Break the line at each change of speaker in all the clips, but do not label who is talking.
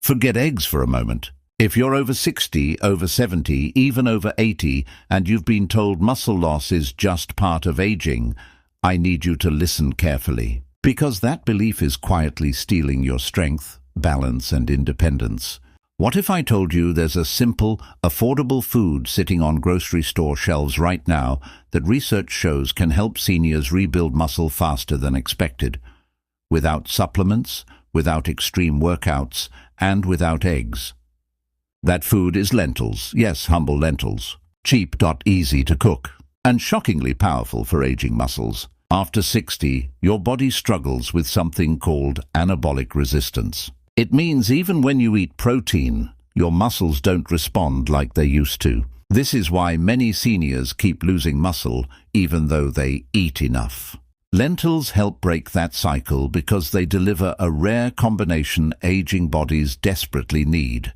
Forget eggs for a moment. If you're over 60, over 70, even over 80, and you've been told muscle loss is just part of aging, I need you to listen carefully. Because that belief is quietly stealing your strength, balance, and independence. What if I told you there's a simple, affordable food sitting on grocery store shelves right now that research shows can help seniors rebuild muscle faster than expected? Without supplements, without extreme workouts, and without eggs. That food is lentils. Yes, humble lentils. Cheap, easy to cook, and shockingly powerful for aging muscles. After 60, your body struggles with something called anabolic resistance. It means even when you eat protein, your muscles don't respond like they used to. This is why many seniors keep losing muscle even though they eat enough. Lentils help break that cycle because they deliver a rare combination aging bodies desperately need.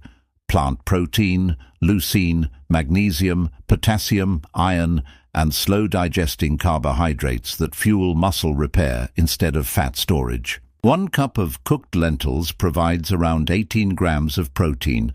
Plant protein, leucine, magnesium, potassium, iron, and slow-digesting carbohydrates that fuel muscle repair instead of fat storage. 1 cup of cooked lentils provides around 18 grams of protein,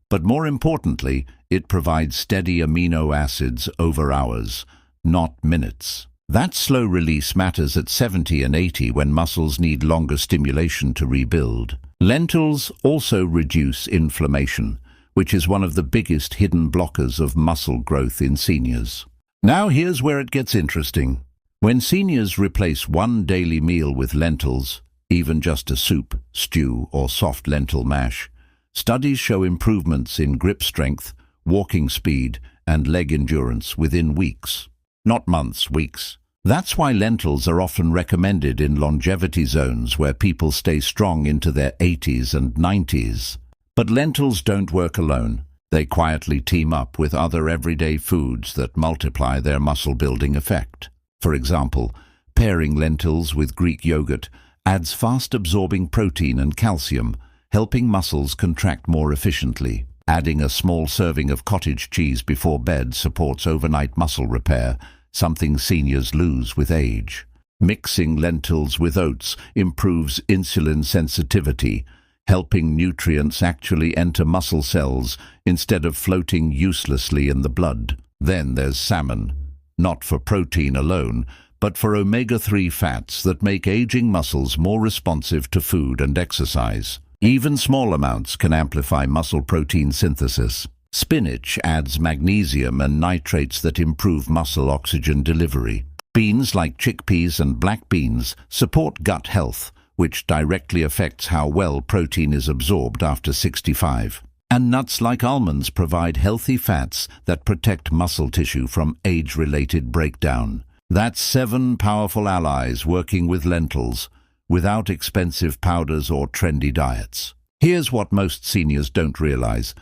but more importantly, it provides steady amino acids over hours, not minutes. That slow release matters at 70 and 80 when muscles need longer stimulation to rebuild. Lentils also reduce inflammation, which is one of the biggest hidden blockers of muscle growth in seniors. Now here's where it gets interesting. When seniors replace one daily meal with lentils, even just a soup, stew, or soft lentil mash, studies show improvements in grip strength, walking speed, and leg endurance within weeks. Not months, weeks. That's why lentils are often recommended in longevity zones where people stay strong into their 80s and 90s. But lentils don't work alone. They quietly team up with other everyday foods that multiply their muscle-building effect. For example, pairing lentils with Greek yogurt adds fast-absorbing protein and calcium, helping muscles contract more efficiently. Adding a small serving of cottage cheese before bed supports overnight muscle repair, something seniors lose with age. Mixing lentils with oats improves insulin sensitivity, helping nutrients actually enter muscle cells instead of floating uselessly in the blood. Then there's salmon, not for protein alone, but for omega-3 fats that make aging muscles more responsive to food and exercise. Even small amounts can amplify muscle protein synthesis. Spinach adds magnesium and nitrates that improve muscle oxygen delivery. Beans like chickpeas and black beans support gut health, which directly affects how well protein is absorbed after 65. And nuts like almonds provide healthy fats that protect muscle tissue from age-related breakdown. That's 7 powerful allies working with lentils, without expensive powders or trendy diets. Here's what most seniors don't realize.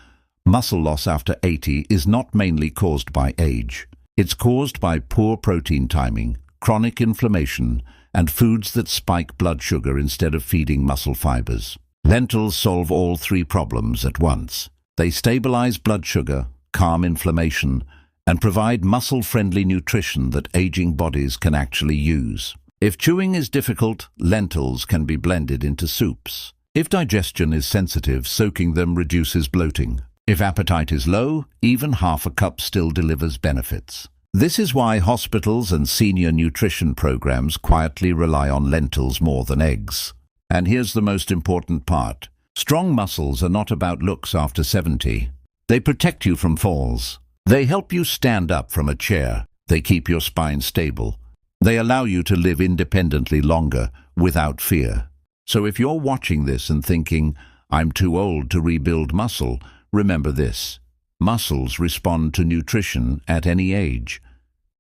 Muscle loss after 80 is not mainly caused by age. It's caused by poor protein timing, chronic inflammation, and foods that spike blood sugar instead of feeding muscle fibers. Lentils solve all 3 problems at once. They stabilize blood sugar, calm inflammation, and provide muscle-friendly nutrition that aging bodies can actually use. If chewing is difficult, lentils can be blended into soups. If digestion is sensitive, soaking them reduces bloating. If appetite is low, even half a cup still delivers benefits. This is why hospitals and senior nutrition programs quietly rely on lentils more than eggs. And here's the most important part. Strong muscles are not about looks after 70. They protect you from falls. They help you stand up from a chair. They keep your spine stable. They allow you to live independently longer, without fear. So if you're watching this and thinking, I'm too old to rebuild muscle, remember this. Muscles respond to nutrition at any age.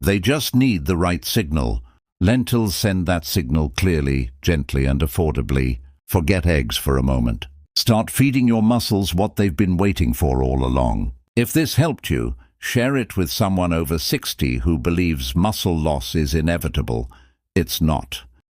They just need the right signal. Lentils send that signal clearly, gently, and affordably. Forget eggs for a moment. Start feeding your muscles what they've been waiting for all along. If this helped you, share it with someone over 60 who believes muscle loss is inevitable. It's not.